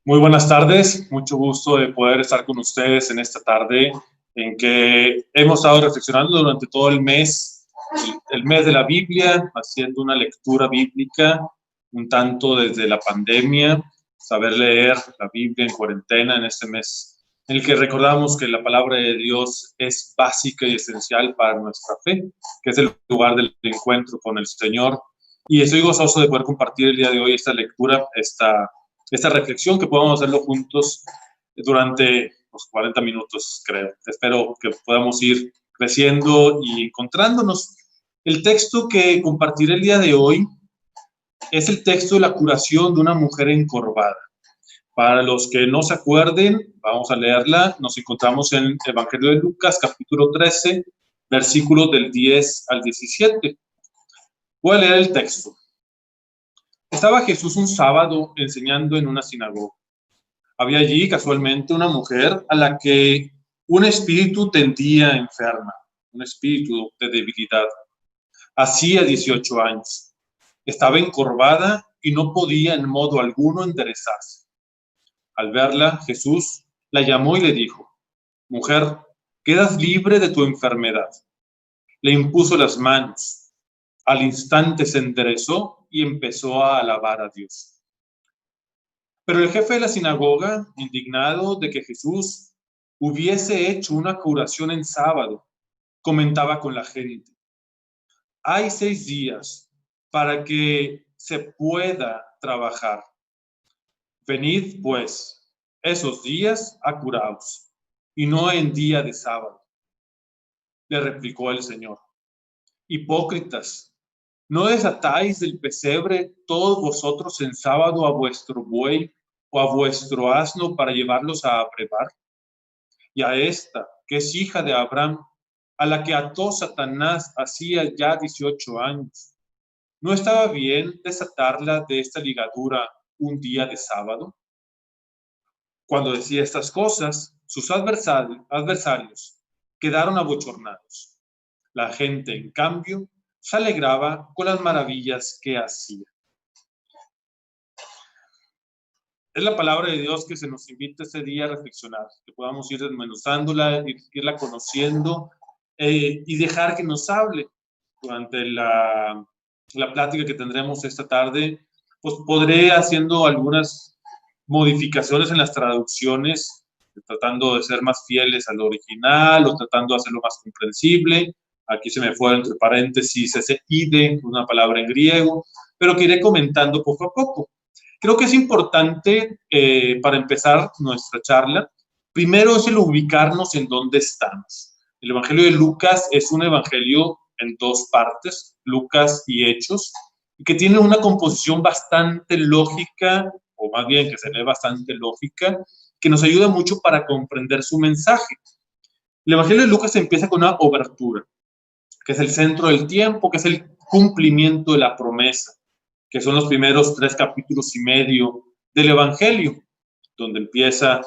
Muy buenas tardes, mucho gusto de poder estar con ustedes en esta tarde en que hemos estado reflexionando durante todo el mes, el mes de la Biblia, haciendo una lectura bíblica, un tanto desde la pandemia, saber leer la Biblia en cuarentena en este mes, en el que recordamos que la palabra de Dios es básica y esencial para nuestra fe, que es el lugar del encuentro con el Señor. Y estoy gozoso de poder compartir el día de hoy esta lectura, esta reflexión, que podamos hacerlo juntos durante los 40 minutos, creo. Espero que podamos ir creciendo y encontrándonos. El texto que compartiré el día de hoy es el texto de la curación de una mujer encorvada. Para los que no se acuerden, vamos a leerla. Nos encontramos en el Evangelio de Lucas, capítulo 13, versículos del 10 al 17. Voy a leer el texto. Estaba Jesús un sábado enseñando en una sinagoga. Había allí casualmente una mujer a la que un espíritu tendía enferma, un espíritu de debilidad. Hacía 18 años. Estaba encorvada y no podía en modo alguno enderezarse. Al verla, Jesús la llamó y le dijo: Mujer, quedas libre de tu enfermedad. Le impuso las manos. Al instante se enderezó y empezó a alabar a Dios. Pero el jefe de la sinagoga, indignado de que Jesús hubiese hecho una curación en sábado, comentaba con la gente: hay 6 días para que se pueda trabajar. Venid, pues, esos días a curaos, y no en día de sábado. Le replicó el Señor: hipócritas, ¿no desatáis del pesebre todos vosotros en sábado a vuestro buey o a vuestro asno para llevarlos a brevar? Y a esta, que es hija de Abraham, a la que ató Satanás hacía ya 18 años, ¿no estaba bien desatarla de esta ligadura un día de sábado? Cuando decía estas cosas, sus adversarios quedaron abochornados. La gente, en cambio, se alegraba con las maravillas que hacía. Es la palabra de Dios que se nos invita este día a reflexionar, que podamos ir desmenuzándola, irla conociendo y dejar que nos hable durante la plática que tendremos esta tarde. Pues podré haciendo algunas modificaciones en las traducciones, tratando de ser más fieles al original o tratando de hacerlo más comprensible. Aquí se me fue entre paréntesis ese ide, una palabra en griego, pero que iré comentando poco a poco. Creo que es importante, para empezar nuestra charla, primero es el ubicarnos en dónde estamos. El Evangelio de Lucas es un evangelio en dos partes, Lucas y Hechos, y que tiene una composición bastante lógica, o más bien que se lee bastante lógica, que nos ayuda mucho para comprender su mensaje. El Evangelio de Lucas empieza con una obertura, que es el centro del tiempo, que es el cumplimiento de la promesa, que son los primeros 3 capítulos y medio del Evangelio, donde empieza,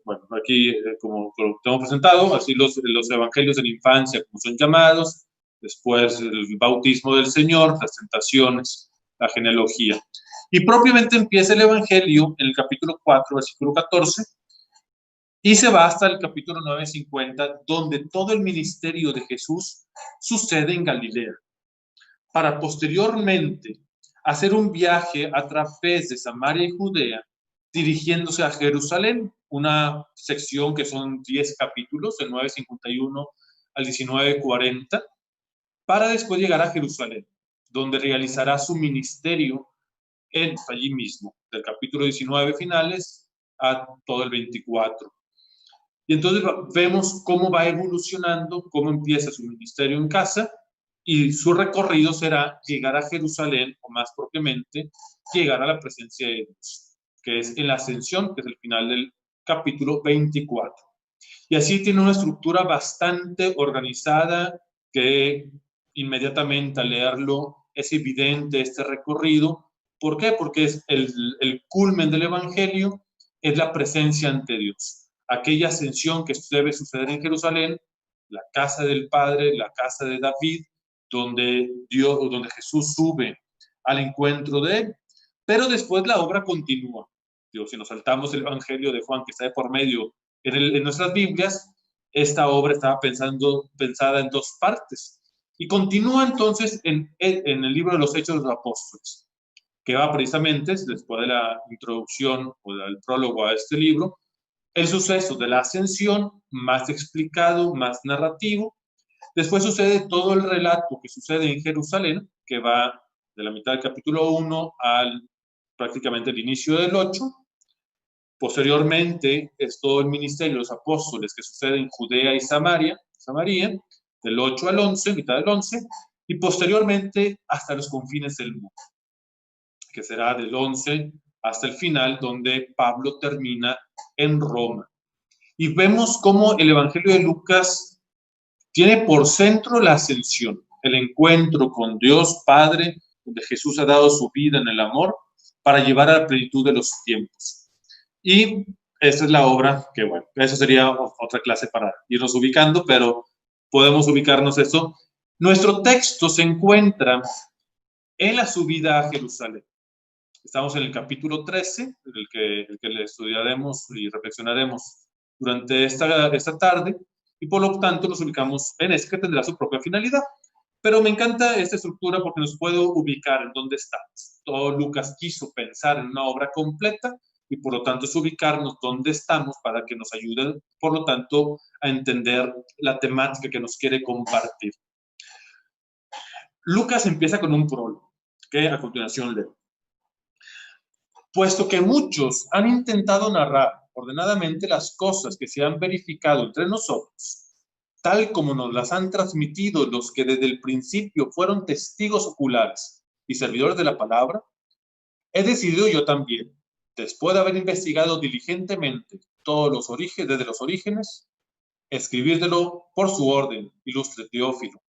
bueno, aquí como lo tengo presentado, así los evangelios de la infancia, como son llamados, después el bautismo del Señor, las tentaciones, la genealogía. Y propiamente empieza el Evangelio en el capítulo 4, versículo 14, y se va hasta el capítulo 9:50, donde todo el ministerio de Jesús sucede en Galilea, para posteriormente hacer un viaje a través de Samaria y Judea, dirigiéndose a Jerusalén, una sección que son 10 capítulos, del 9:51 al 19:40, para después llegar a Jerusalén, donde realizará su ministerio allí mismo, del capítulo 19 finales a todo el 24. Y entonces vemos cómo va evolucionando, cómo empieza su ministerio en casa, y su recorrido será llegar a Jerusalén, o más propiamente, llegar a la presencia de Dios, que es en la ascensión, que es el final del capítulo 24. Y así tiene una estructura bastante organizada, que inmediatamente al leerlo es evidente este recorrido. ¿Por qué? Porque es el culmen del Evangelio, es la presencia ante Dios. Aquella ascensión que debe suceder en Jerusalén, la casa del Padre, la casa de David, donde Jesús sube al encuentro de él. Pero después la obra continúa. Digo, si nos saltamos el Evangelio de Juan que está de por medio en nuestras Biblias, esta obra estaba pensada en dos partes. Y continúa entonces en el libro de los Hechos de los Apóstoles, que va precisamente, después de la introducción o del prólogo a este libro, el suceso de la ascensión, más explicado, más narrativo. Después sucede todo el relato que sucede en Jerusalén, que va de la mitad del capítulo 1 al prácticamente el inicio del 8. Posteriormente es todo el ministerio de los apóstoles que sucede en Judea y Samaria, del 8 al 11, mitad del 11, y posteriormente hasta los confines del mundo, que será del 11 hasta el final, donde Pablo termina en Roma. Y vemos cómo el Evangelio de Lucas tiene por centro la ascensión, el encuentro con Dios Padre, donde Jesús ha dado su vida en el amor para llevar a la plenitud de los tiempos. Y esta es la obra que, bueno, eso sería otra clase para irnos ubicando, pero podemos ubicarnos eso. Nuestro texto se encuentra en la subida a Jerusalén. Estamos en el capítulo 13, el que le estudiaremos y reflexionaremos durante esta tarde, y por lo tanto nos ubicamos en ese que tendrá su propia finalidad. Pero me encanta esta estructura porque nos puede ubicar en dónde estamos. Todo Lucas quiso pensar en una obra completa y por lo tanto es ubicarnos dónde estamos para que nos ayude, por lo tanto, a entender la temática que nos quiere compartir. Lucas empieza con un prólogo, que a continuación leo. Puesto que muchos han intentado narrar ordenadamente las cosas que se han verificado entre nosotros, tal como nos las han transmitido los que desde el principio fueron testigos oculares y servidores de la palabra, he decidido yo también, después de haber investigado diligentemente todos los orígenes, desde los orígenes, escribírtelo por su orden, ilustre Teófilo,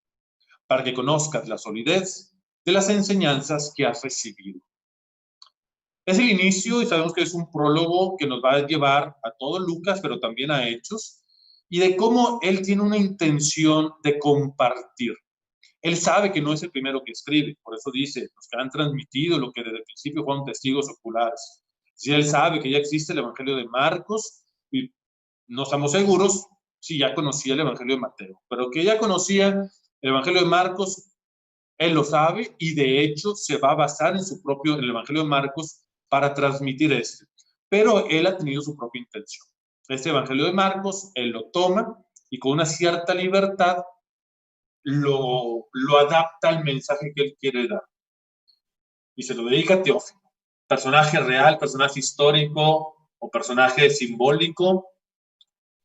para que conozcas la solidez de las enseñanzas que has recibido. Es el inicio y sabemos que es un prólogo que nos va a llevar a todo Lucas, pero también a Hechos, y de cómo él tiene una intención de compartir. Él sabe que no es el primero que escribe, por eso dice, los que han transmitido lo que desde el principio fueron testigos oculares. Si él sabe que ya existe el Evangelio de Marcos, y no estamos seguros si ya conocía el Evangelio de Mateo, pero que ya conocía el Evangelio de Marcos, él lo sabe, y de hecho se va a basar en el Evangelio de Marcos para transmitir este. Pero él ha tenido su propia intención. Este Evangelio de Marcos, él lo toma y con una cierta libertad lo adapta al mensaje que él quiere dar. Y se lo dedica a Teófilo. Personaje real, personaje histórico o personaje simbólico,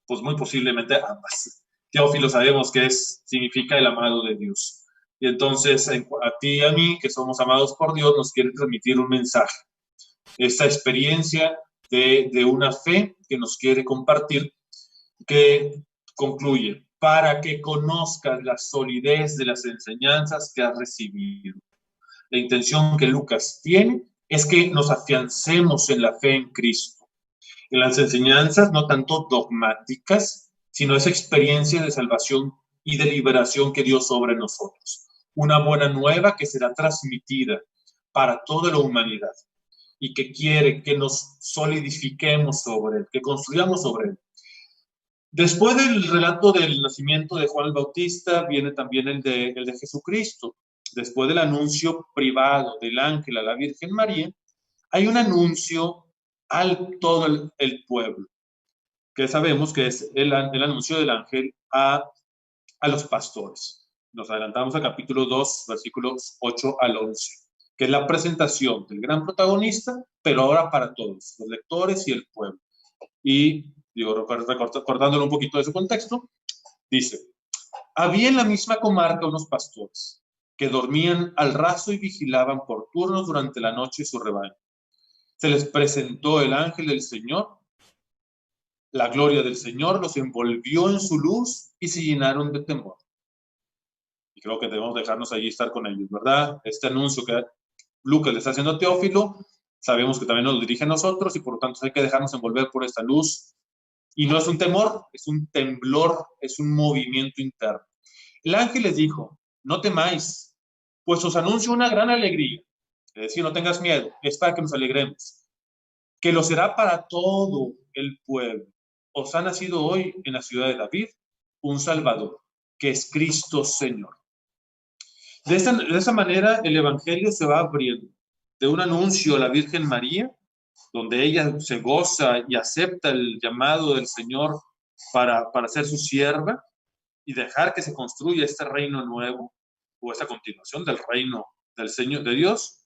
pues muy posiblemente ambas. Teófilo sabemos que significa el amado de Dios. Y entonces a ti y a mí, que somos amados por Dios, nos quiere transmitir un mensaje. Esta experiencia de una fe que nos quiere compartir, que concluye, para que conozcas la solidez de las enseñanzas que has recibido. La intención que Lucas tiene es que nos afiancemos en la fe en Cristo, en las enseñanzas no tanto dogmáticas, sino esa experiencia de salvación y de liberación que Dios obra en nosotros. Una buena nueva que será transmitida para toda la humanidad y que quiere que nos solidifiquemos sobre él, que construyamos sobre él. Después del relato del nacimiento de Juan el Bautista, viene también el de Jesucristo. Después del anuncio privado del ángel a la Virgen María, hay un anuncio al todo el pueblo, que sabemos que es el anuncio del ángel a los pastores. Nos adelantamos al capítulo 2, versículos 8 al 11, que es la presentación del gran protagonista, pero ahora para todos, los lectores y el pueblo. Y, digo, recordándolo un poquito de su contexto, dice, había en la misma comarca unos pastores que dormían al raso y vigilaban por turnos durante la noche su rebaño. Se les presentó el ángel del Señor, la gloria del Señor los envolvió en su luz y se llenaron de temor. Y creo que debemos dejarnos allí estar con ellos, ¿verdad? Este anuncio que Lucas le está haciendo a Teófilo, sabemos que también nos dirige a nosotros y por lo tanto hay que dejarnos envolver por esta luz. Y no es un temor, es un temblor, es un movimiento interno. El ángel les dijo, no temáis, pues os anuncio una gran alegría. Es decir, no tengas miedo, es para que nos alegremos. que lo será para todo el pueblo. Os ha nacido hoy en la ciudad de David un Salvador, que es Cristo Señor. De esa manera el Evangelio se va abriendo de un anuncio a la Virgen María, donde ella se goza y acepta el llamado del Señor para ser su sierva y dejar que se construya este reino nuevo, o esta continuación del reino del Señor de Dios,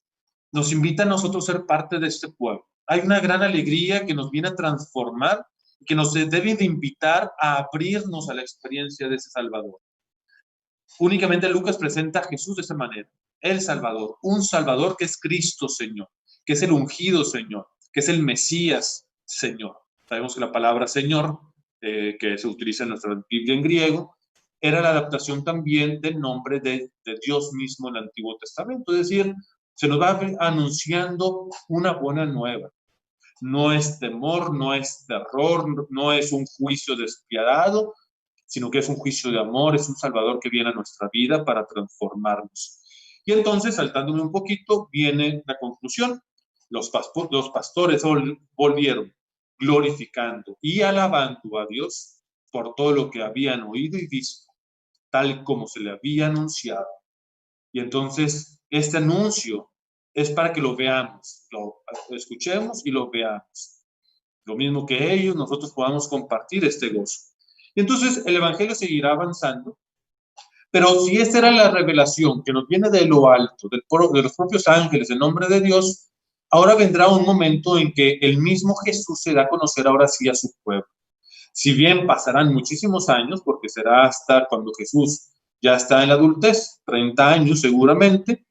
nos invita a nosotros a ser parte de este pueblo. Hay una gran alegría que nos viene a transformar, que nos debe de invitar a abrirnos a la experiencia de ese Salvador. Únicamente Lucas presenta a Jesús de esa manera, el Salvador, un Salvador que es Cristo Señor, que es el ungido Señor, que es el Mesías Señor. Sabemos que la palabra Señor, que se utiliza en nuestra Biblia en griego, era la adaptación también del nombre de Dios mismo en el Antiguo Testamento. Es decir, se nos va anunciando una buena nueva. No es temor, no es terror, no es un juicio despiadado, sino que es un juicio de amor, es un Salvador que viene a nuestra vida para transformarnos. Y entonces, saltándome un poquito, viene la conclusión. Los pastores volvieron glorificando y alabando a Dios por todo lo que habían oído y visto, tal como se le había anunciado. Y entonces, este anuncio es para que lo veamos, lo escuchemos y lo veamos. Lo mismo que ellos, nosotros podamos compartir este gozo. Y entonces el Evangelio seguirá avanzando, pero si esta era la revelación que nos viene de lo alto, de los propios ángeles, en nombre de Dios, ahora vendrá un momento en que el mismo Jesús se da a conocer ahora sí a su pueblo. Si bien pasarán muchísimos años, porque será hasta cuando Jesús ya está en la adultez, 30 años seguramente,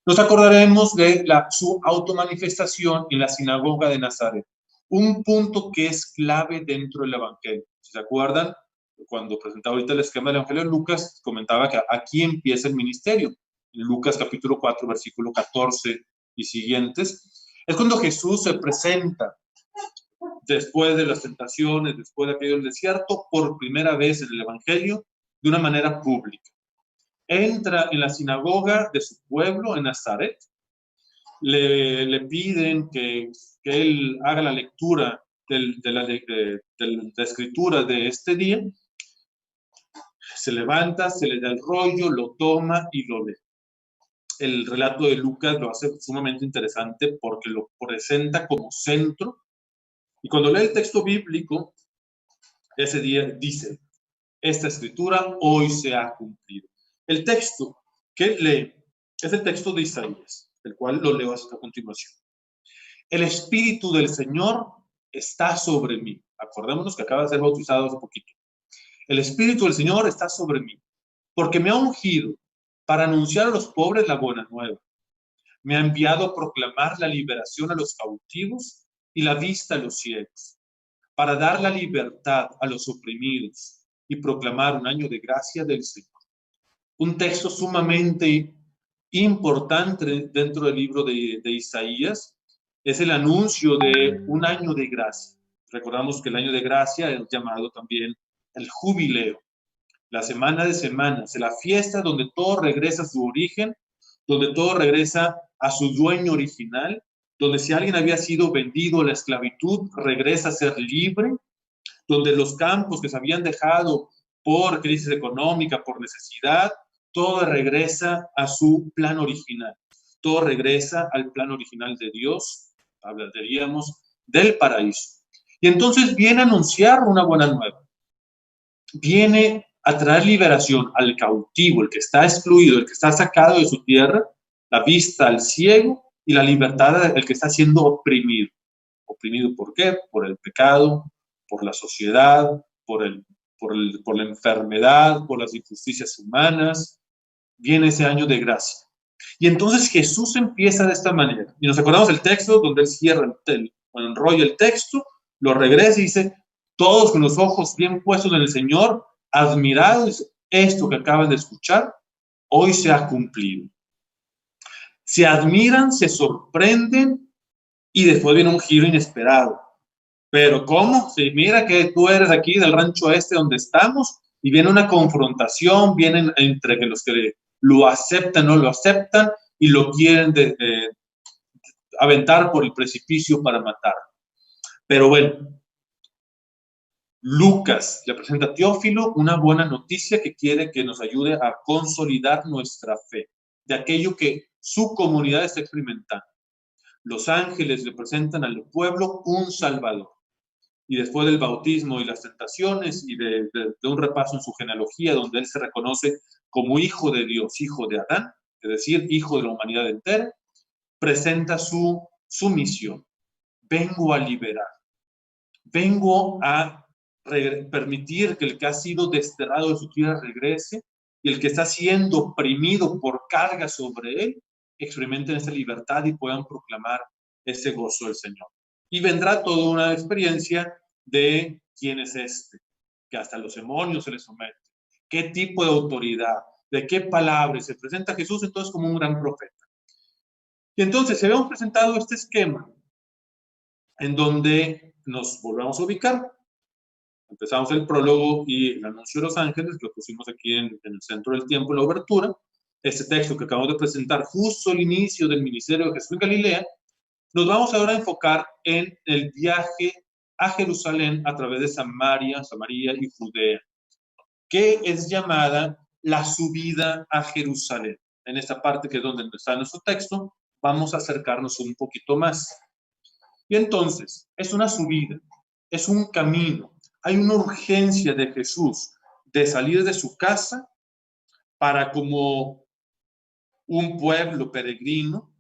nos acordaremos de su automanifestación en la sinagoga de Nazaret. Un punto que es clave dentro del Evangelio. Si se acuerdan, cuando presentaba ahorita el esquema del Evangelio, Lucas comentaba que aquí empieza el ministerio. En Lucas capítulo 4, versículo 14 y siguientes, es cuando Jesús se presenta después de las tentaciones, después de aquello del desierto, por primera vez en el Evangelio, de una manera pública. Entra en la sinagoga de su pueblo, en Nazaret, le piden que él haga la lectura de la escritura de este día. Se levanta, se le da el rollo, lo toma y lo lee. El relato de Lucas lo hace sumamente interesante porque lo presenta como centro. Y cuando lee el texto bíblico, ese día dice, esta escritura hoy se ha cumplido. El texto que lee es el texto de Isaías, el cual lo leo hasta a continuación. El Espíritu del Señor está sobre mí. Acordémonos que acaba de ser bautizado hace poquito. El Espíritu del Señor está sobre mí, porque me ha ungido para anunciar a los pobres la buena nueva. Me ha enviado a proclamar la liberación a los cautivos y la vista a los ciegos, para dar la libertad a los oprimidos y proclamar un año de gracia del Señor. Un texto sumamente importante dentro del libro de Isaías es el anuncio de un año de gracia. Recordamos que el año de gracia es llamado también el jubileo, la semana de semanas, la fiesta donde todo regresa a su origen, donde todo regresa a su dueño original, donde si alguien había sido vendido a la esclavitud, regresa a ser libre, donde los campos que se habían dejado por crisis económica, por necesidad, todo regresa a su plan original. Todo regresa al plan original de Dios, hablaríamos del paraíso. Y entonces viene a anunciar una buena nueva. Viene a traer liberación al cautivo, el que está excluido, el que está sacado de su tierra, la vista al ciego y la libertad del que está siendo oprimido. ¿Oprimido por qué? Por el pecado, por la sociedad, por la enfermedad, por las injusticias humanas. Viene ese año de gracia. Y entonces Jesús empieza de esta manera. Y nos acordamos del texto donde él cierra enrolla el texto, lo regresa y dice, todos con los ojos bien puestos en el Señor, admirados, esto que acaban de escuchar, hoy se ha cumplido. Se admiran, se sorprenden y después viene un giro inesperado. Pero ¿cómo? Si mira que tú eres aquí del rancho este donde estamos y viene una confrontación, vienen entre que los que lo aceptan, no lo aceptan y lo quieren aventar por el precipicio para matar. Pero bueno, Lucas le presenta a Teófilo una buena noticia que quiere que nos ayude a consolidar nuestra fe de aquello que su comunidad está experimentando. Los ángeles le presentan al pueblo un Salvador. Y después del bautismo y las tentaciones y de un repaso en su genealogía, donde él se reconoce como hijo de Dios, hijo de Adán, es decir, hijo de la humanidad entera, presenta su misión. Vengo a liberar, vengo a permitir que el que ha sido desterrado de su tierra regrese y el que está siendo oprimido por carga sobre él, experimenten esa libertad y puedan proclamar ese gozo del Señor. Y vendrá toda una experiencia de quién es este, que hasta los demonios se le someten, qué tipo de autoridad, de qué palabras. Se presenta Jesús entonces como un gran profeta. Y entonces se habíamos presentado este esquema en donde nos volvemos a ubicar. Empezamos el prólogo y el anuncio de los ángeles, que lo pusimos aquí en el centro del tiempo, la obertura. Este texto que acabamos de presentar, justo al inicio del ministerio de Jesús en Galilea, nos vamos ahora a enfocar en el viaje a Jerusalén a través de Samaria y Judea, que es llamada la subida a Jerusalén. En esta parte que es donde está nuestro texto, vamos a acercarnos un poquito más. Y entonces, es una subida, es un camino. Hay una urgencia de Jesús de salir de su casa para, como un pueblo peregrino,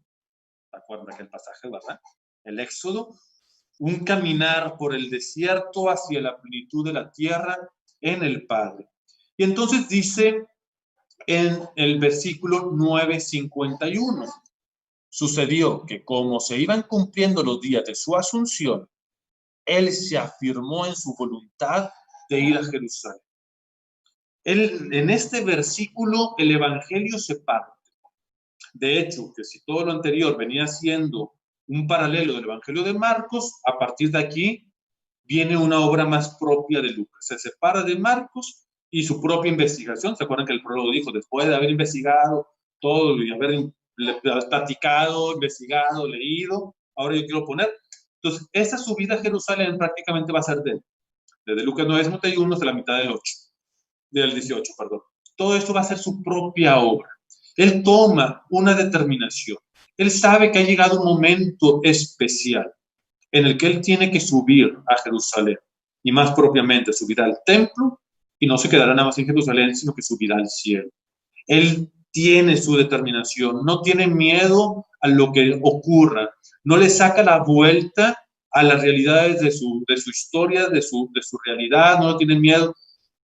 ¿te acuerdas aquel pasaje, verdad? El Éxodo, un caminar por el desierto hacia la plenitud de la tierra en el Padre. Y entonces dice en el versículo 9:51, sucedió que como se iban cumpliendo los días de su asunción, él se afirmó en su voluntad de ir a Jerusalén. En este versículo el evangelio se parte. De hecho, que si todo lo anterior venía siendo un paralelo del evangelio de Marcos, a partir de aquí viene una obra más propia de Lucas. Se separa de Marcos y su propia investigación. ¿Se acuerdan que el prólogo dijo, después de haber investigado todo y haber platicado, investigado, leído, ahora yo quiero poner? Entonces, esa subida a Jerusalén prácticamente va a ser desde Lucas 9:51 hasta la mitad del 18, perdón. Todo esto va a ser su propia obra. Él toma una determinación. Él sabe que ha llegado un momento especial en el que él tiene que subir a Jerusalén, y más propiamente subirá al templo, y no se quedará nada más en Jerusalén, sino que subirá al cielo. Él tiene su determinación, no tiene miedo a lo que ocurra, no le saca la vuelta a las realidades de su historia, de su realidad, no tiene miedo,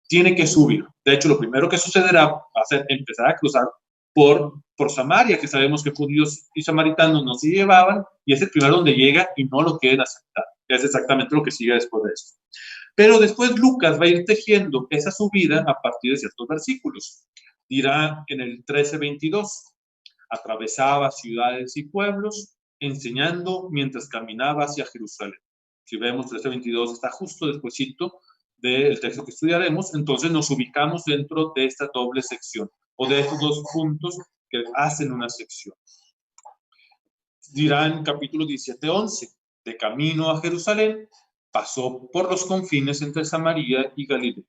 tiene que subir. De hecho, lo primero que sucederá va a ser empezar a cruzar por Samaria, que sabemos que judíos y samaritanos no se llevaban, y es el primero donde llega y no lo quieren aceptar. Es exactamente lo que sigue después de esto. Pero después Lucas va a ir tejiendo esa subida a partir de ciertos versículos. Dirá en el 13:22, atravesaba ciudades y pueblos, enseñando mientras caminaba hacia Jerusalén. Si vemos 13:22 está justo despuesito del texto que estudiaremos, entonces nos ubicamos dentro de esta doble sección, o de estos dos puntos que hacen una sección. Dirá en capítulo 17:11, de camino a Jerusalén, pasó por los confines entre Samaria y Galilea.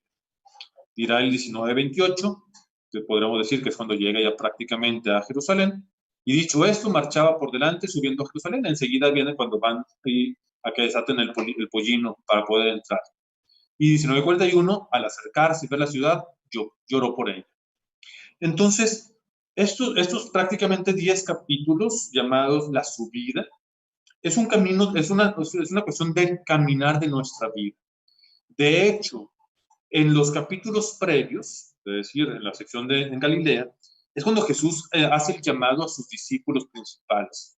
Dirá el 19:28, que podríamos decir que es cuando llega ya prácticamente a Jerusalén, y dicho esto, marchaba por delante subiendo a Jerusalén. Enseguida viene cuando van a que desaten el pollino para poder entrar. Y 19:41, al acercarse y ver la ciudad, lloró por ella. Entonces, estos prácticamente 10 capítulos llamados la subida, es un camino, es una cuestión de caminar de nuestra vida. De hecho, en los capítulos previos, es decir, en la sección en Galilea, es cuando Jesús hace el llamado a sus discípulos principales.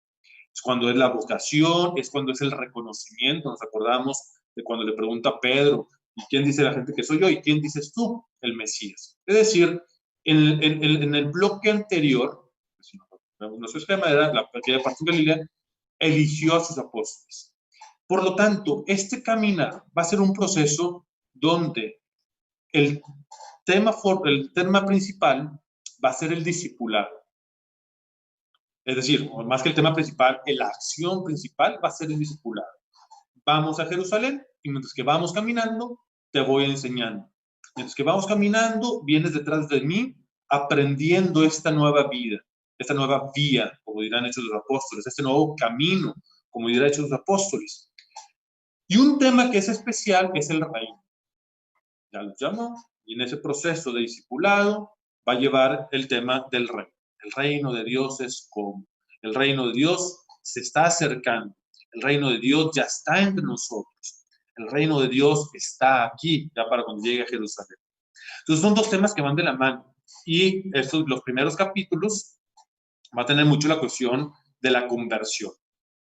Es cuando es la vocación, es cuando es el reconocimiento. Nos acordamos de cuando le pregunta a Pedro, ¿y quién dice la gente que soy yo? ¿Y quién dices tú? El Mesías. Es decir, en el bloque anterior, nuestro esquema era la aquella parte de Galilea, eligió a sus apóstoles. Por lo tanto, este caminar va a ser un proceso donde el tema principal va a ser el discipulado. Es decir, más que el tema principal, la acción principal va a ser el discipulado. vamos a Jerusalén y mientras que vamos caminando, te voy enseñando. Mientras que vamos caminando, vienes detrás de mí aprendiendo esta nueva vida, esta nueva vía, como dirán Hechos de los Apóstoles, este nuevo camino, como dirán Hechos de los Apóstoles. Y un tema que es especial es el reino. Ya lo llamo, y en ese proceso de discipulado va a llevar el tema del reino. El reino de Dios es como. El reino de Dios se está acercando. El reino de Dios ya está entre nosotros. El reino de Dios está aquí, ya para cuando llegue a Jerusalén. Entonces son dos temas que van de la mano. Y estos, los primeros capítulos va a tener mucho la cuestión de la conversión.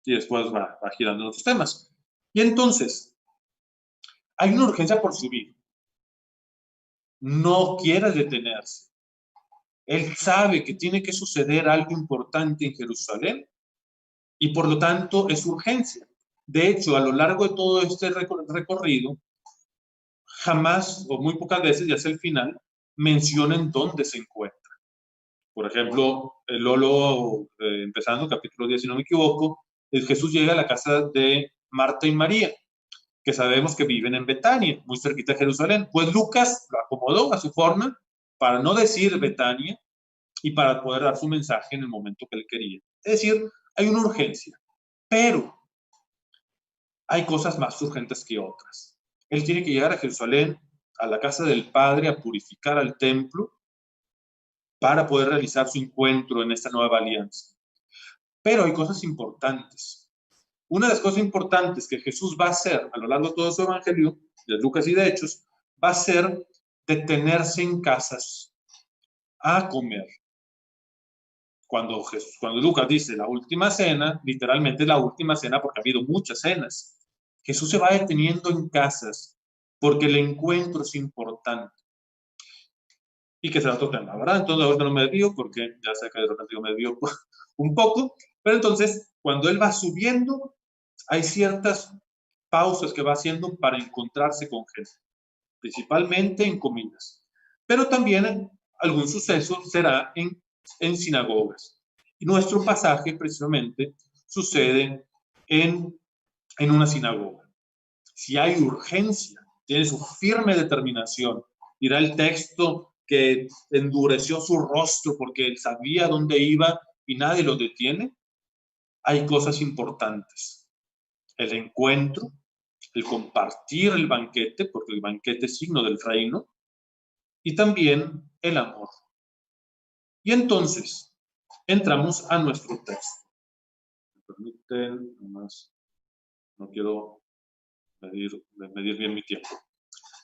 Y después va girando en otros temas. Y entonces, hay una urgencia por subir. No quiere detenerse. Él sabe que tiene que suceder algo importante en Jerusalén y por lo tanto es urgencia. De hecho, a lo largo de todo este recorrido, jamás o muy pocas veces, ya es el final, mencionan dónde se encuentra. Por ejemplo, Lolo, empezando capítulo 10, si no me equivoco, Jesús llega a la casa de Marta y María, que sabemos que viven en Betania, muy cerquita de Jerusalén. Pues Lucas lo acomodó a su forma para no decir Betania y para poder dar su mensaje en el momento que él quería. Es decir, hay una urgencia, pero hay cosas más urgentes que otras. Él tiene que llegar a Jerusalén, a la casa del Padre, a purificar al templo para poder realizar su encuentro en esta nueva alianza. Pero hay cosas importantes. Una de las cosas importantes que Jesús va a hacer a lo largo de todo su evangelio, de Lucas y de Hechos, va a ser detenerse en casas a comer. Cuando Lucas dice la última cena, literalmente la última cena porque ha habido muchas cenas. Jesús se va deteniendo en casas porque el encuentro es importante. Y que será otro tema, ¿verdad? Entonces ahorita no me desvío porque ya sé que de repente yo me desvío un poco, pero entonces cuando él va subiendo, hay ciertas pausas que va haciendo para encontrarse con gente, principalmente en comidas, pero también algún suceso será en sinagogas. Y nuestro pasaje precisamente sucede en una sinagoga. Si hay urgencia, tiene su firme determinación, dirá el texto que endureció su rostro porque él sabía dónde iba y nadie lo detiene. Hay cosas importantes. El encuentro, el compartir el banquete, porque el banquete es signo del reino, y también el amor. Y entonces, entramos a nuestro texto. Me permiten, nomás, no quiero medir bien mi tiempo.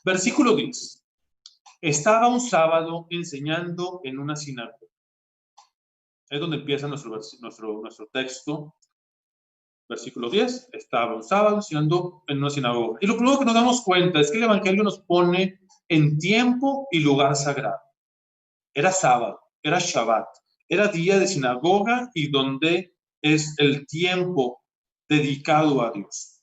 Versículo 10. Estaba un sábado enseñando en una sinagoga. Es donde empieza nuestro texto. Versículo 10. Estaba un sábado enseñando en una sinagoga. Y lo primero que nos damos cuenta es que el Evangelio nos pone en tiempo y lugar sagrado. Era sábado, era Shabbat, era día de sinagoga y donde es el tiempo dedicado a Dios.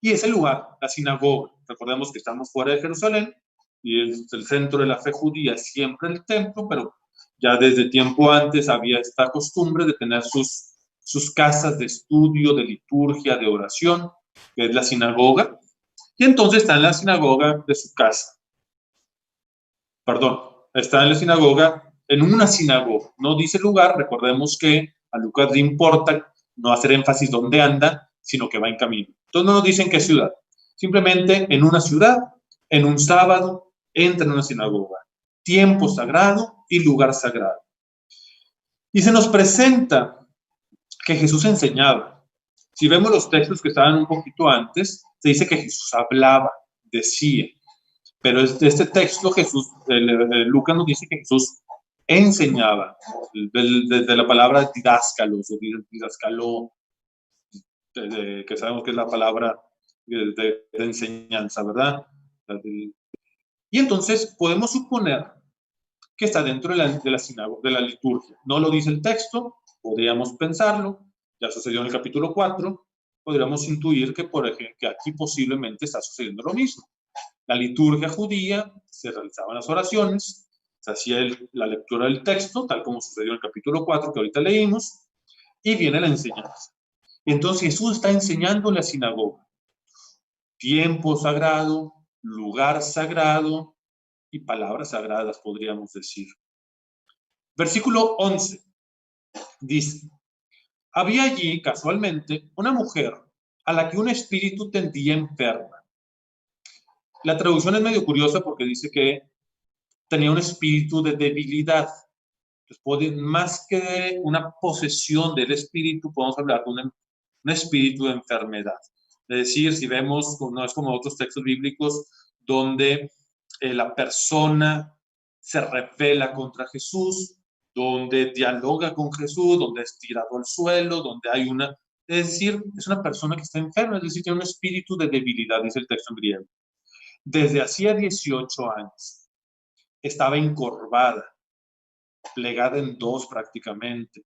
Y ese lugar, la sinagoga, recordemos que estamos fuera de Jerusalén y el centro de la fe judía es siempre el templo, pero ya desde tiempo antes había esta costumbre de tener sus casas de estudio, de liturgia, de oración, que es la sinagoga, y entonces está en la sinagoga de su casa. Perdón, está en la sinagoga, en una sinagoga, no dice lugar, recordemos que a Lucas le importa no hacer énfasis dónde anda, sino que va en camino. Entonces no nos dicen qué ciudad, simplemente en una ciudad, en un sábado, entra en una sinagoga, tiempo sagrado y lugar sagrado. Y se nos presenta que Jesús enseñaba. Si vemos los textos que estaban un poquito antes, se dice que Jesús hablaba, decía. Pero este texto, Lucas nos dice que Jesús enseñaba, desde la palabra didáscalos o didascaló, que sabemos que es la palabra de enseñanza, ¿verdad? Y entonces podemos suponer que está dentro de la sinagoga, de la liturgia. No lo dice el texto, podríamos pensarlo, ya sucedió en el capítulo 4, podríamos intuir que, por ejemplo, que aquí posiblemente está sucediendo lo mismo. La liturgia judía, se realizaban las oraciones, se hacía la lectura del texto, tal como sucedió en el capítulo 4 que ahorita leímos, y viene la enseñanza. Entonces Jesús está enseñando en la sinagoga. tiempo sagrado, lugar sagrado y palabras sagradas, podríamos decir. Versículo 11 dice: había allí casualmente una mujer a la que un espíritu tendía enferma. La traducción es medio curiosa porque dice que tenía un espíritu de debilidad. Entonces, más que de una posesión del espíritu, podemos hablar de un espíritu de enfermedad. Es decir, si vemos, no es como otros textos bíblicos donde la persona se rebela contra Jesús, donde dialoga con Jesús, donde es tirado al suelo, donde hay una... Es decir, es una persona que está enferma, es decir, tiene un espíritu de debilidad, dice el texto en griego. Desde hacía 18 años estaba encorvada, plegada en dos prácticamente,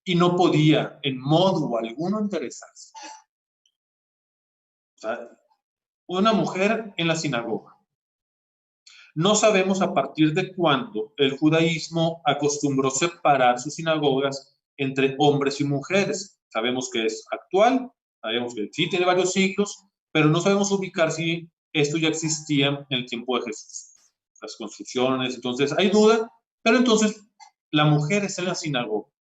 y no podía en modo alguno enderezarse. O sea, una mujer en la sinagoga. No sabemos a partir de cuándo el judaísmo acostumbró separar sus sinagogas entre hombres y mujeres. Sabemos que es actual, sabemos que sí tiene varios siglos, pero no sabemos ubicar si esto ya existía en el tiempo de Jesús. Las construcciones, entonces hay duda, pero entonces la mujer está en la sinagoga.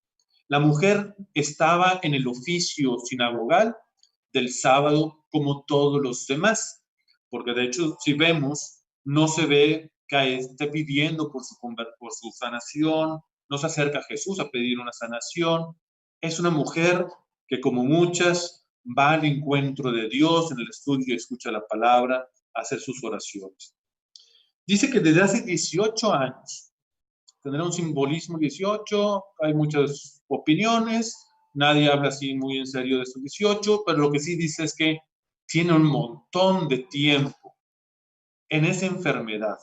La mujer estaba en el oficio sinagogal del sábado como todos los demás, porque de hecho, si vemos, no se ve que esté pidiendo por su sanación, no se acerca a Jesús a pedir una sanación. Es una mujer que, como muchas, va al encuentro de Dios en el estudio y escucha la palabra, hacer sus oraciones. Dice que desde hace 18 años, tendrá un simbolismo 18, hay muchas opiniones, nadie habla así muy en serio de estos 18, pero lo que sí dice es que tiene un montón de tiempo en esa enfermedad.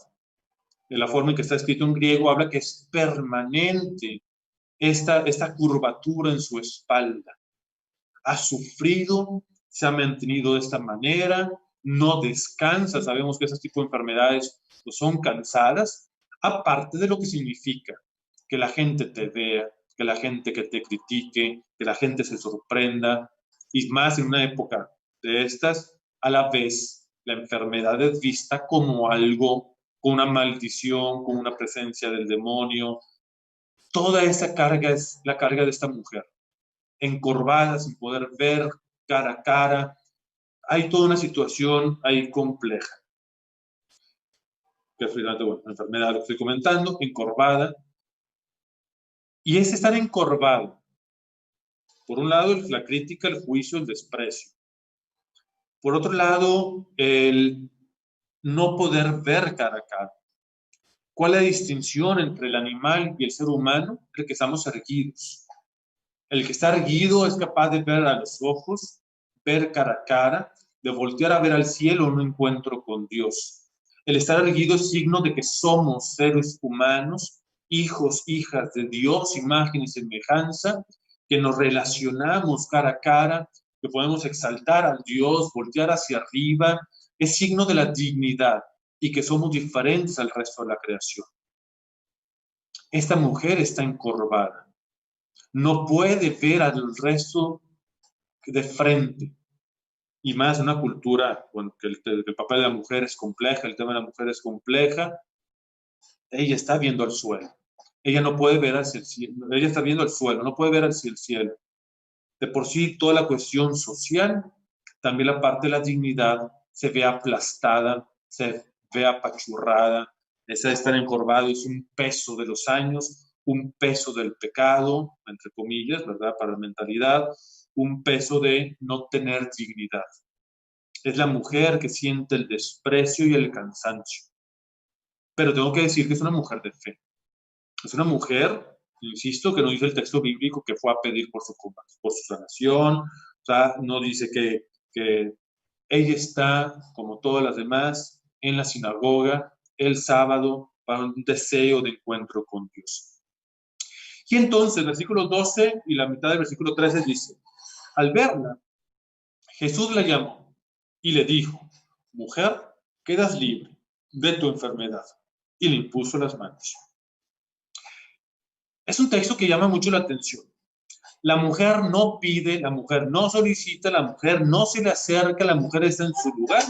De la forma en que está escrito en griego, habla que es permanente esta curvatura en su espalda. Ha sufrido, se ha mantenido de esta manera, no descansa. Sabemos que ese tipo de enfermedades pues, son cansadas, aparte de lo que significa que la gente te vea, que la gente que te critique, que la gente se sorprenda, y más en una época de estas, a la vez la enfermedad es vista como algo, con una maldición, con una presencia del demonio. Toda esa carga es la carga de esta mujer, encorvada, sin poder ver cara a cara. Hay toda una situación ahí compleja. Que finalmente, bueno, la enfermedad lo estoy comentando, encorvada. Y es estar encorvado. Por un lado, la crítica, el juicio, el desprecio. Por otro lado, el no poder ver cara a cara. ¿Cuál es la distinción entre el animal y el ser humano? El que estamos erguidos. El que está erguido es capaz de ver a los ojos, ver cara a cara, de voltear a ver al cielo un encuentro con Dios. El estar erguido es signo de que somos seres humanos, hijos, hijas de Dios, imagen y semejanza, que nos relacionamos cara a cara, que podemos exaltar a Dios, voltear hacia arriba, es signo de la dignidad y que somos diferentes al resto de la creación. Esta mujer está encorvada. No puede ver al resto de frente. Y más en una cultura, bueno, que el papel de la mujer es compleja, el tema de la mujer es compleja. Ella está viendo al suelo. Ella no puede ver hacia el cielo. Ella está viendo al suelo, no puede ver hacia el cielo. De por sí, toda la cuestión social, también la parte de la dignidad, se ve aplastada, se ve apachurrada. Esa de estar encorvado es un peso de los años, un peso del pecado, entre comillas, ¿verdad? Para la mentalidad, un peso de no tener dignidad. Es la mujer que siente el desprecio y el cansancio. Pero tengo que decir que es una mujer de fe. Es una mujer, insisto, que no dice el texto bíblico que fue a pedir por su sanación. O sea, no dice que ella está, como todas las demás, en la sinagoga el sábado para un deseo de encuentro con Dios. Y entonces, versículo 12 y la mitad del versículo 13 dice: al verla, Jesús la llamó y le dijo: mujer, quedas libre de tu enfermedad. Y le impuso las manos. Es un texto que llama mucho la atención. La mujer no pide, la mujer no solicita, la mujer no se le acerca, la mujer está en su lugar,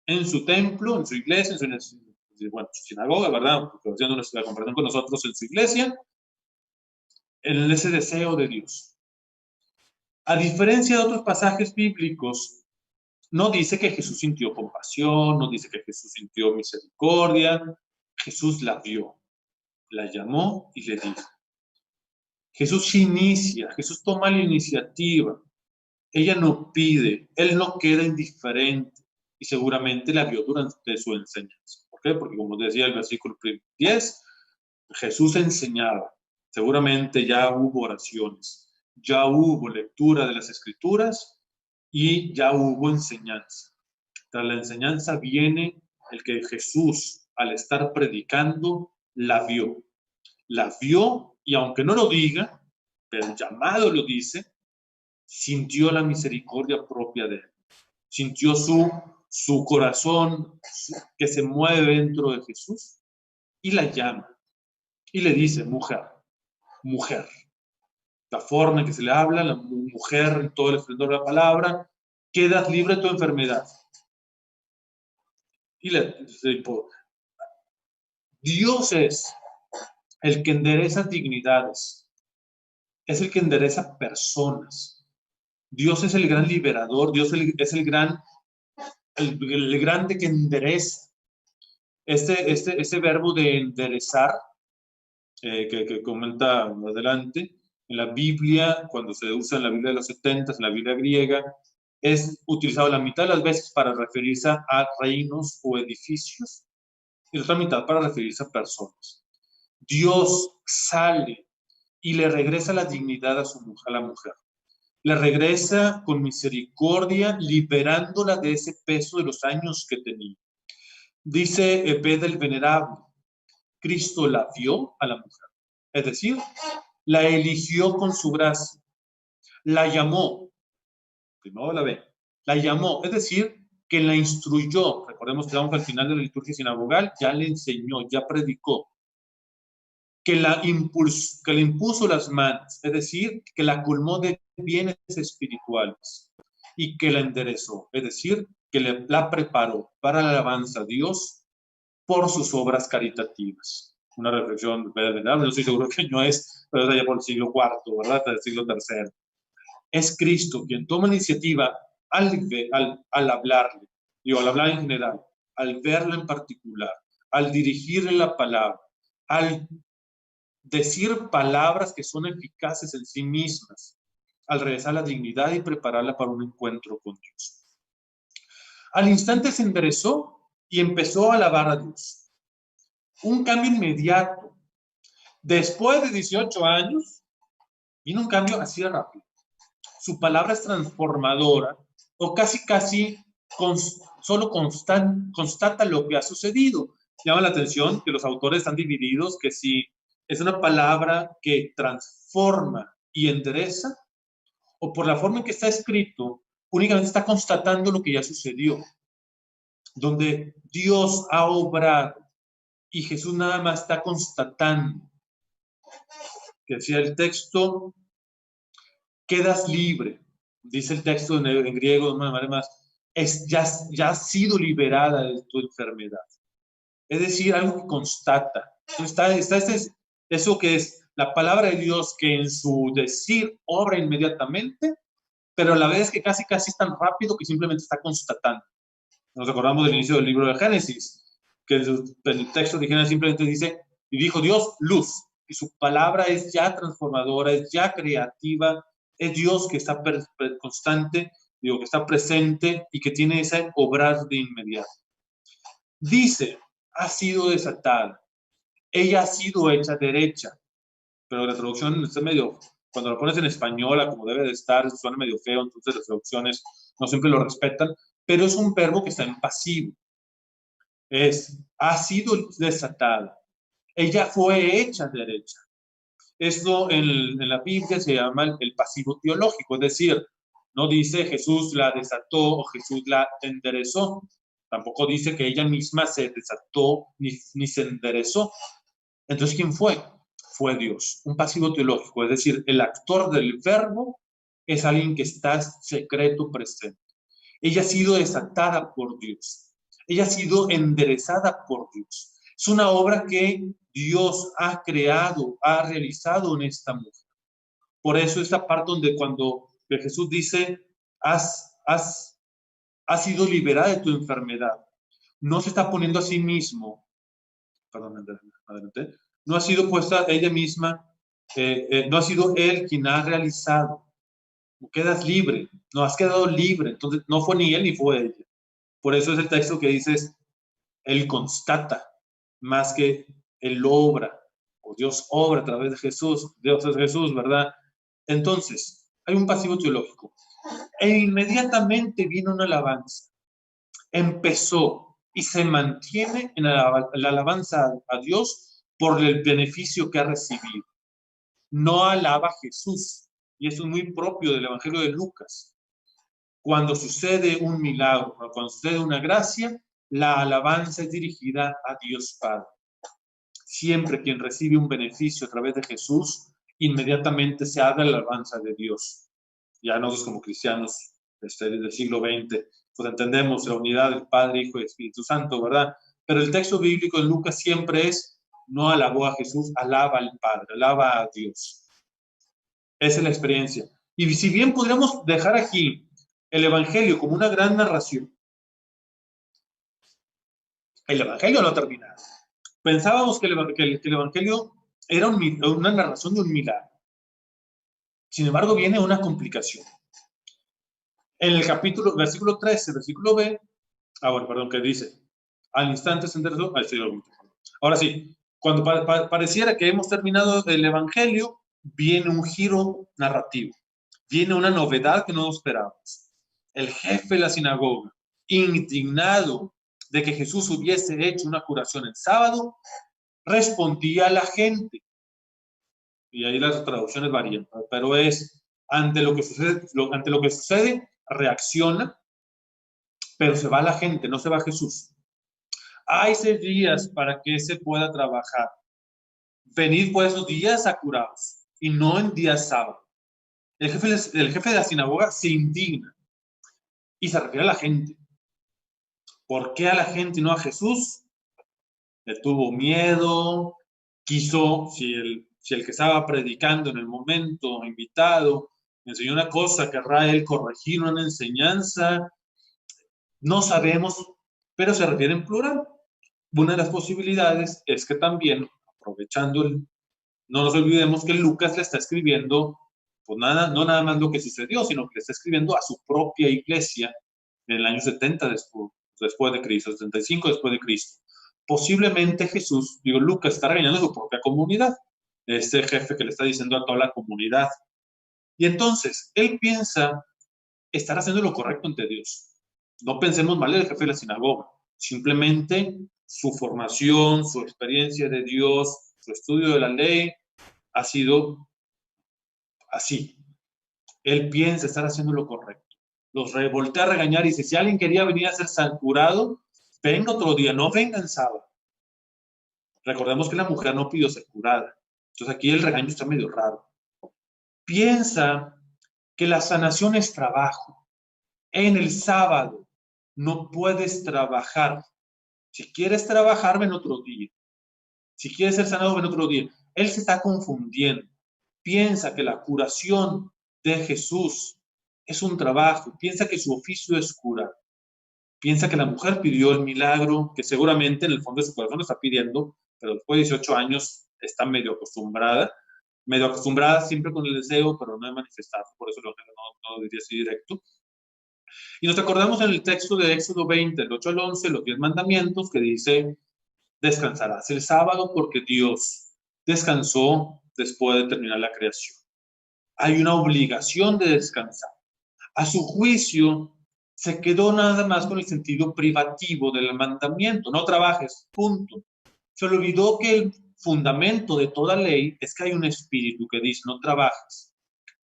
en su templo, en su iglesia, en su sinagoga, ¿verdad? Porque haciendo la comparación con nosotros en su iglesia, en ese deseo de Dios. A diferencia de otros pasajes bíblicos, no dice que Jesús sintió compasión, no dice que Jesús sintió misericordia. Jesús la vio, la llamó y le dijo. Jesús inicia, Jesús toma la iniciativa. Ella no pide, él no queda indiferente y seguramente la vio durante su enseñanza. ¿Por qué? Porque como decía el versículo 10, Jesús enseñaba. Seguramente ya hubo oraciones, ya hubo lectura de las Escrituras y ya hubo enseñanza. Tras la enseñanza viene el que Jesús, al estar predicando, la vio. La vio y aunque no lo diga, pero el llamado lo dice, sintió la misericordia propia de él. Sintió su corazón que se mueve dentro de Jesús y la llama. Y le dice, mujer, mujer. La forma en que se le habla, la mujer en todo el esplendor de la palabra, quedas libre de tu enfermedad. Y Dios es el que endereza dignidades, es el que endereza personas. Dios es el gran liberador, Dios es el grande que endereza. Este verbo de enderezar, que comenta adelante, en la Biblia, cuando se usa en la Biblia de los 70, en la Biblia griega, es utilizado la mitad de las veces para referirse a reinos o edificios y la otra mitad para referirse a personas. Dios sale y le regresa la dignidad a la mujer. Le regresa con misericordia, liberándola de ese peso de los años que tenía. Dice Beda el Venerable, Cristo la vio a la mujer, es decir, la eligió con su gracia, la llamó, primero la ve, la llamó, es decir, que la instruyó. Recordemos que vamos al final de la liturgia sinagogal, ya le enseñó, ya predicó, que le impuso las manos, es decir, que la colmó de bienes espirituales y que la enderezó, es decir, que la preparó para la alabanza a Dios por sus obras caritativas. Una reflexión, no estoy seguro que no es, pero es allá por el siglo IV, ¿verdad? Hasta el siglo III. Es Cristo quien toma iniciativa al hablarle, al hablar en general, al verlo en particular, al dirigirle la palabra, al decir palabras que son eficaces en sí mismas, al regresar la dignidad y prepararla para un encuentro con Dios. Al instante se enderezó y empezó a alabar a Dios. Un cambio inmediato. Después de 18 años, vino un cambio así de rápido. Su palabra es transformadora, o casi solo constata lo que ha sucedido. Llama la atención que los autores están divididos, que si es una palabra que transforma y endereza, o por la forma en que está escrito, únicamente está constatando lo que ya sucedió, donde Dios ha obrado y Jesús nada más está constatando. Que decía el texto, quedas libre, dice el texto en griego de una manera más, ya has sido liberada de tu enfermedad. Es decir, algo que constata. Está eso que es la palabra de Dios que en su decir obra inmediatamente, pero a la vez que casi es tan rápido que simplemente está constatando. Nos acordamos del inicio del libro de Génesis, que el texto de Génesis simplemente dice, y dijo Dios, luz. Y su palabra es ya transformadora, es ya creativa, es Dios que está constante, que está presente y que tiene ese obrar de inmediato. Dice, ha sido desatada, ella ha sido hecha derecha, pero la traducción está medio, cuando la pones en española, como debe de estar, suena medio feo, entonces las traducciones no siempre lo respetan, pero es un verbo que está en pasivo. Ha sido desatada, ella fue hecha derecha. Esto en la Biblia se llama el pasivo teológico, es decir, no dice Jesús la desató o Jesús la enderezó. Tampoco dice que ella misma se desató ni se enderezó. Entonces, ¿quién fue? fue Dios. Un pasivo teológico, es decir, el actor del verbo es alguien que está secreto presente. Ella ha sido desatada por Dios. Ella ha sido enderezada por Dios. Es una obra que Dios ha creado, ha realizado en esta mujer. Por eso esta parte donde cuando Jesús dice, has sido liberada de tu enfermedad, no se está poniendo a sí mismo, perdón, adelante, no ha sido puesta ella misma, no ha sido él quien ha realizado. Quedas libre, no has quedado libre, entonces no fue ni él ni fue ella. Por eso es el texto que dice, él constata, más que él obra, o Dios obra a través de Jesús, Dios es Jesús, ¿verdad? Entonces, hay un pasivo teológico. E inmediatamente vino una alabanza. Empezó y se mantiene en la alabanza a Dios por el beneficio que ha recibido. No alaba a Jesús, y eso es muy propio del Evangelio de Lucas. Cuando sucede un milagro, cuando sucede una gracia, la alabanza es dirigida a Dios Padre. Siempre quien recibe un beneficio a través de Jesús, inmediatamente se haga la alabanza de Dios. Ya nosotros como cristianos del siglo XX, pues entendemos la unidad del Padre, Hijo y Espíritu Santo, ¿verdad? Pero el texto bíblico en Lucas siempre es, no alabó a Jesús, alaba al Padre, alaba a Dios. Esa es la experiencia. Y si bien podríamos dejar aquí el Evangelio como una gran narración, el Evangelio no termina. Pensábamos que el Evangelio era una narración de un milagro. Sin embargo, viene una complicación. En el versículo 13, versículo B, bueno, perdón, que dice, al instante se enderezó, ahora sí, cuando pareciera que hemos terminado el Evangelio, viene un giro narrativo, viene una novedad que no esperábamos. El jefe de la sinagoga, indignado de que Jesús hubiese hecho una curación el sábado, respondía a la gente. Y ahí las traducciones varían, pero es ante lo que sucede, reacciona, pero se va la gente, no se va Jesús. Hay 6 días para que se pueda trabajar. Venid por esos días a curaros, y no en días sábados. El jefe de la sinagoga se indigna y se refiere a la gente. ¿Por qué a la gente y no a Jesús? Le tuvo miedo, quiso, si el que estaba predicando en el momento, invitado, enseñó una cosa, querrá él corregir una enseñanza. No sabemos, pero se refiere en plural. Una de las posibilidades es que también, aprovechando no nos olvidemos que Lucas le está escribiendo, pues no nada más lo que sucedió, sino que le está escribiendo a su propia iglesia en el año 70 después de Cristo, 75 después de Cristo. Posiblemente Lucas está regañando a su propia comunidad, este jefe que le está diciendo a toda la comunidad. Y entonces, él piensa estar haciendo lo correcto ante Dios. No pensemos mal del jefe de la sinagoga, simplemente su formación, su experiencia de Dios, su estudio de la ley, ha sido así. Él piensa estar haciendo lo correcto. Los voltea a regañar y dice, si alguien quería venir a ser curado, venga otro día, no venga en sábado. Recordemos que la mujer no pidió ser curada. Entonces aquí el regaño está medio raro. Piensa que la sanación es trabajo. En el sábado no puedes trabajar. Si quieres trabajar, ven otro día. Si quieres ser sanado, ven otro día. Él se está confundiendo. Piensa que la curación de Jesús es un trabajo. Piensa que su oficio es curar. Piensa que la mujer pidió el milagro, que seguramente en el fondo de su corazón lo está pidiendo, pero después de 18 años está medio acostumbrada siempre con el deseo, pero no de manifestar. Por eso no lo diría así directo. Y nos acordamos en el texto de Éxodo 20, el 8 al 11, los 10 mandamientos, que dice, descansarás el sábado porque Dios descansó después de terminar la creación. Hay una obligación de descansar. A su juicio, se quedó nada más con el sentido privativo del mandamiento. No trabajes, punto. Se le olvidó que el fundamento de toda ley es que hay un espíritu que dice, no trabajes,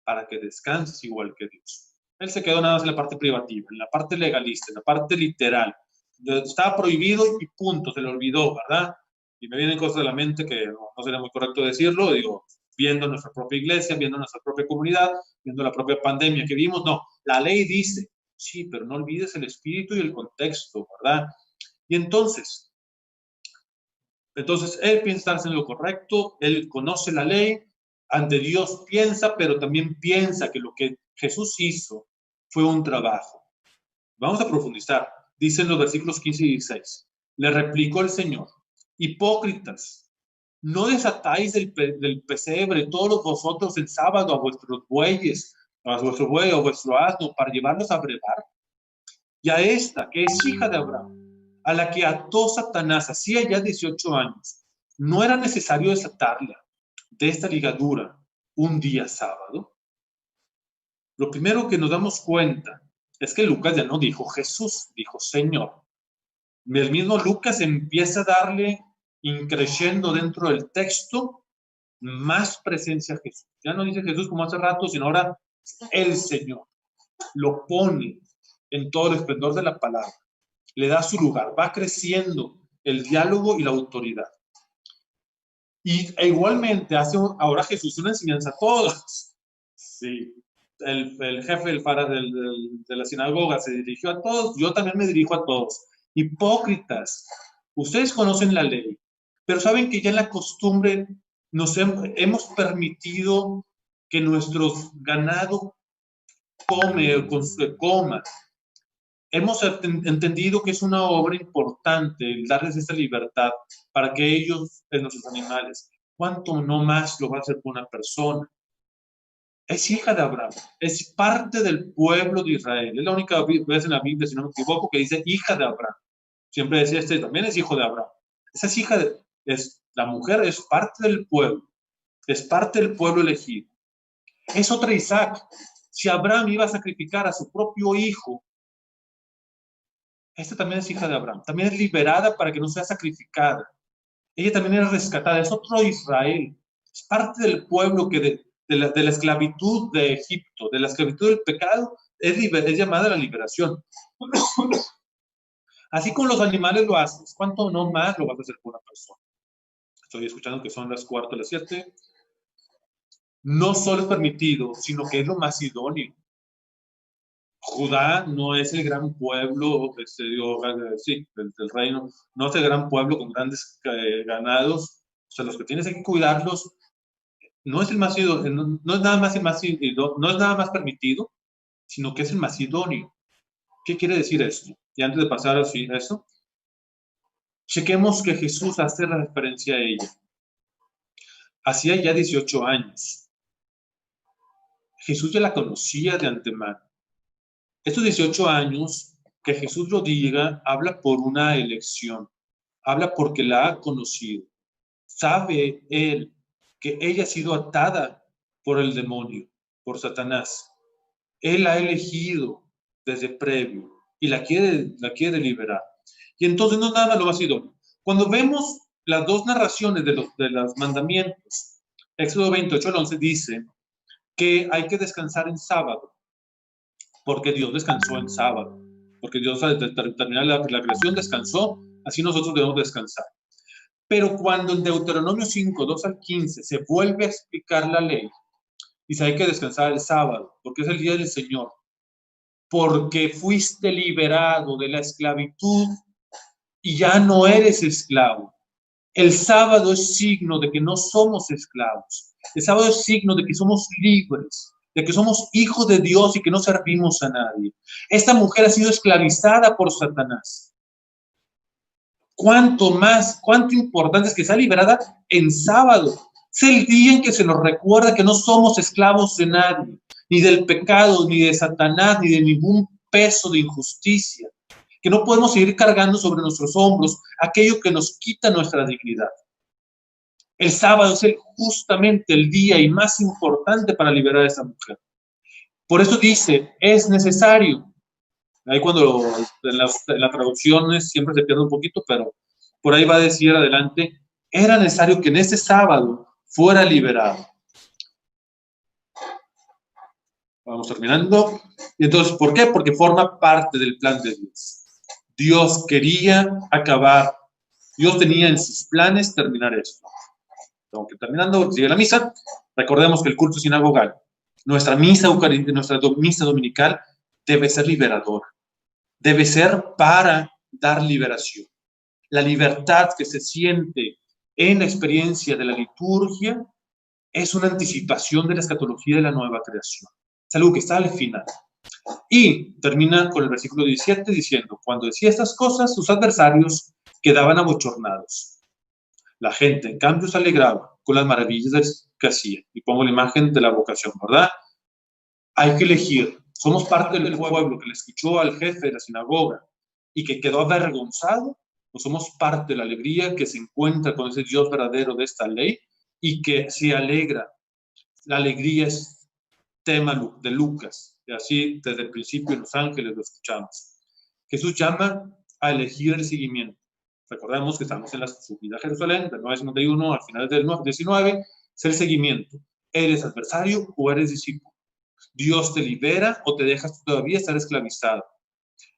para que descanses igual que Dios. Él se quedó nada más en la parte privativa, en la parte legalista, en la parte literal. Estaba prohibido y punto, se le olvidó, ¿verdad? Y me vienen cosas de la mente que no sería muy correcto decirlo, digo, viendo nuestra propia iglesia, viendo nuestra propia comunidad, viendo la propia pandemia que vimos. No, la ley dice, sí, pero no olvides el espíritu y el contexto, ¿verdad? Y entonces él piensa estar en lo correcto, él conoce la ley, ante Dios piensa, pero también piensa que lo que Jesús hizo fue un trabajo. Vamos a profundizar. Dicen los versículos 15 y 16. Le replicó el Señor, hipócritas, ¿no desatáis del pesebre todos vosotros el sábado a vuestros bueyes, a vuestro buey o a vuestro asno, para llevarlos a brevar? Y a esta, que es hija de Abraham, a la que ató Satanás hacía ya 18 años, ¿no era necesario desatarla de esta ligadura un día sábado? Lo primero que nos damos cuenta es que Lucas ya no dijo Jesús, dijo Señor. El mismo Lucas empieza a darle, increyendo dentro del texto, más presencia a Jesús. Ya no dice Jesús como hace rato, sino ahora el Señor. Lo pone en todo el esplendor de la palabra. Le da su lugar. Va creciendo el diálogo y la autoridad. E igualmente hace ahora Jesús una enseñanza a todos. Sí. El jefe de la sinagoga se dirigió a todos. Yo también me dirijo a todos. Hipócritas. Ustedes conocen la ley, pero saben que ya en la costumbre nos hemos permitido que nuestro ganado coma. Hemos entendido que es una obra importante el darles esta libertad para que ellos, nuestros animales, ¿cuánto no más lo va a hacer con una persona? Es hija de Abraham, es parte del pueblo de Israel. Es la única vez en la Biblia, si no me equivoco, que dice hija de Abraham. Siempre decía también es hijo de Abraham. Esa es hija la mujer es parte del pueblo, es parte del pueblo elegido. Es otra Isaac. Si Abraham iba a sacrificar a su propio hijo, esta también es hija de Abraham. También es liberada para que no sea sacrificada. Ella también es rescatada. Es otro Israel. Es parte del pueblo que de la esclavitud de Egipto, de la esclavitud del pecado, es llamada la liberación. Así como los animales lo haces, ¿cuánto no más lo vas a hacer por una persona? Estoy escuchando que son las 4:45. No solo es permitido, sino que es lo más idóneo. Judá no es el gran pueblo, del reino, no es el gran pueblo con grandes ganados. O sea, los que tienes que cuidarlos, no es el más idóneo, no es nada más permitido, sino que es el más idóneo. ¿Qué quiere decir esto? Y antes de pasar a eso, chequemos que Jesús hace referencia a ella. Hacía ya 18 años. Jesús ya la conocía de antemano. Estos 18 años, que Jesús lo diga, habla por una elección, habla porque la ha conocido. Sabe él que ella ha sido atada por el demonio, por Satanás. Él la ha elegido desde previo y la quiere liberar. Y entonces no nada lo ha sido. Cuando vemos las dos narraciones de los mandamientos, Éxodo 28:11 dice que hay que descansar en sábado, porque Dios descansó en sábado, porque Dios al terminar la creación descansó, así nosotros debemos descansar. Pero cuando en Deuteronomio 5:2-15 se vuelve a explicar la ley, dice hay que descansar el sábado, porque es el día del Señor, porque fuiste liberado de la esclavitud y ya no eres esclavo. El sábado es signo de que no somos esclavos. El sábado es signo de que somos libres, de que somos hijos de Dios y que no servimos a nadie. Esta mujer ha sido esclavizada por Satanás. Cuánto importante es que sea liberada en sábado. Es el día en que se nos recuerda que no somos esclavos de nadie, ni del pecado, ni de Satanás, ni de ningún peso de injusticia. Que no podemos seguir cargando sobre nuestros hombros aquello que nos quita nuestra dignidad. El sábado es justamente el día y más importante para liberar a esa mujer. Por eso dice, es necesario. Ahí cuando en las traducciones siempre se pierde un poquito, pero por ahí va a decir adelante, era necesario que en este sábado fuera liberado. Vamos terminando. Y entonces, ¿por qué? Porque forma parte del plan de Dios. Dios quería acabar Dios tenía en sus planes terminar esto. Aunque terminando, sigue la misa. Recordemos que el culto sinagogal, nuestra misa dominical, debe ser liberadora. Debe ser para dar liberación. La libertad que se siente en la experiencia de la liturgia es una anticipación de la escatología de la nueva creación. Es algo que está al final. Y termina con el versículo 17 diciendo: cuando decía estas cosas, sus adversarios quedaban abochornados. La gente, en cambio, se alegraba con las maravillas que hacía. Y pongo la imagen de la vocación, ¿verdad? Hay que elegir. Somos parte del pueblo que le escuchó al jefe de la sinagoga y que quedó avergonzado, o somos parte de la alegría que se encuentra con ese Dios verdadero de esta ley y que se alegra. La alegría es tema de Lucas, y así desde el principio en Los Ángeles lo escuchamos. Jesús llama a elegir el seguimiento. Recordemos que estamos en la subida a Jerusalén, del 9:51 al final del 19, es el seguimiento. ¿Eres adversario o eres discípulo? Dios te libera o te dejas todavía estar esclavizado.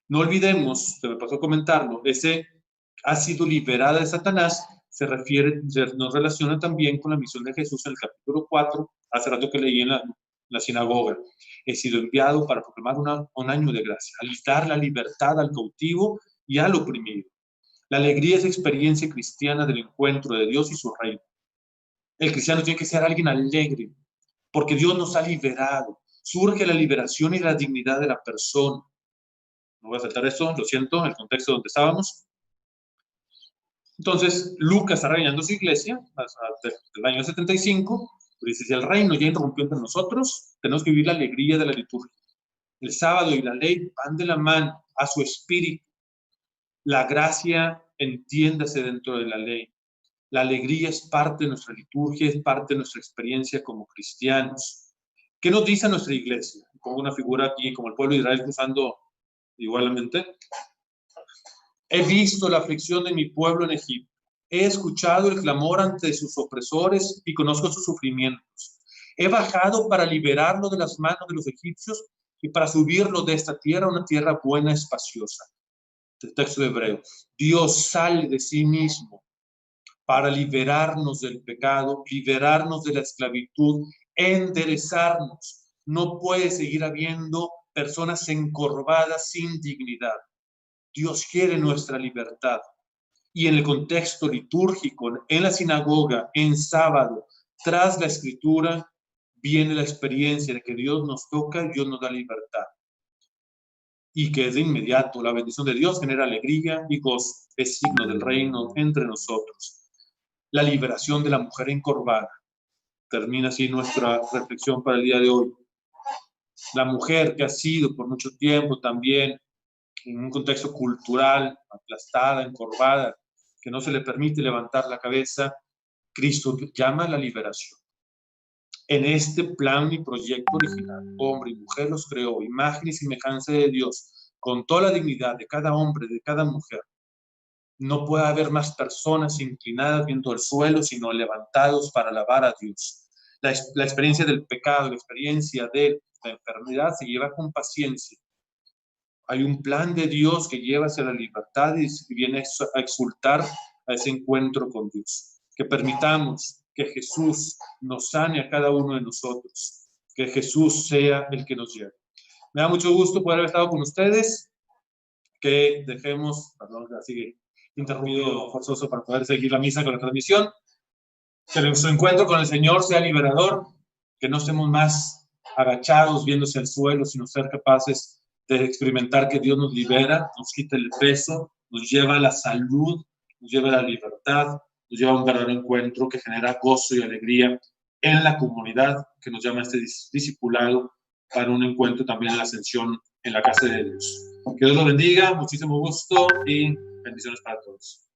No olvidemos, se me pasó a comentarlo, ese ha sido liberada de Satanás, nos relaciona también con la misión de Jesús en el capítulo 4, hace rato que leí en la sinagoga. He sido enviado para proclamar un año de gracia, al dar la libertad al cautivo y al oprimido. La alegría es experiencia cristiana del encuentro de Dios y su reino. El cristiano tiene que ser alguien alegre, porque Dios nos ha liberado. Surge la liberación y la dignidad de la persona. No voy a saltar eso, lo siento, en el contexto donde estábamos. Entonces, Lucas está regañando su iglesia hasta el año 75. Dice: si el reino ya irrumpió entre nosotros, tenemos que vivir la alegría de la liturgia. El sábado y la ley van de la mano a su espíritu. La gracia, entiéndase dentro de la ley. La alegría es parte de nuestra liturgia, es parte de nuestra experiencia como cristianos. ¿Qué nos dice nuestra iglesia? Pongo una figura aquí como el pueblo de Israel cruzando igualmente. He visto la aflicción de mi pueblo en Egipto. He escuchado el clamor ante sus opresores y conozco sus sufrimientos. He bajado para liberarlo de las manos de los egipcios y para subirlo de esta tierra a una tierra buena, espaciosa. El texto de Hebreo. Dios sale de sí mismo para liberarnos del pecado, liberarnos de la esclavitud, enderezarnos. No puede seguir habiendo personas encorvadas sin dignidad. Dios quiere nuestra libertad. Y en el contexto litúrgico, en la sinagoga, en sábado, tras la escritura, viene la experiencia de que Dios nos toca y Dios nos da libertad. Y que de inmediato la bendición de Dios genera alegría y gozo. Es signo del reino entre nosotros. La liberación de la mujer encorvada. Termina así nuestra reflexión para el día de hoy. La mujer que ha sido por mucho tiempo también en un contexto cultural, aplastada, encorvada, que no se le permite levantar la cabeza, Cristo llama a la liberación. En este plan y proyecto original, hombre y mujer los creó, imagen y semejanza de Dios, con toda la dignidad de cada hombre, de cada mujer. No puede haber más personas inclinadas viendo el suelo, sino levantados para alabar a Dios. La experiencia del pecado, la experiencia de la enfermedad se lleva con paciencia. Hay un plan de Dios que lleva hacia la libertad y viene a exultar a ese encuentro con Dios. Que permitamos que Jesús nos sane a cada uno de nosotros. Que Jesús sea el que nos lleve. Me da mucho gusto poder haber estado con ustedes. Que dejemos, perdón, sigue interrumpido forzoso para poder seguir la misa con la transmisión. Que nuestro encuentro con el Señor sea liberador. Que no estemos más agachados viéndose al suelo, sino ser capaces de experimentar que Dios nos libera, nos quita el peso, nos lleva a la salud, nos lleva a la libertad, nos lleva a un verdadero encuentro que genera gozo y alegría en la comunidad, que nos llama a este discipulado para un encuentro también en la ascensión en la casa de Dios. Que Dios los bendiga, muchísimo gusto y bendiciones para todos.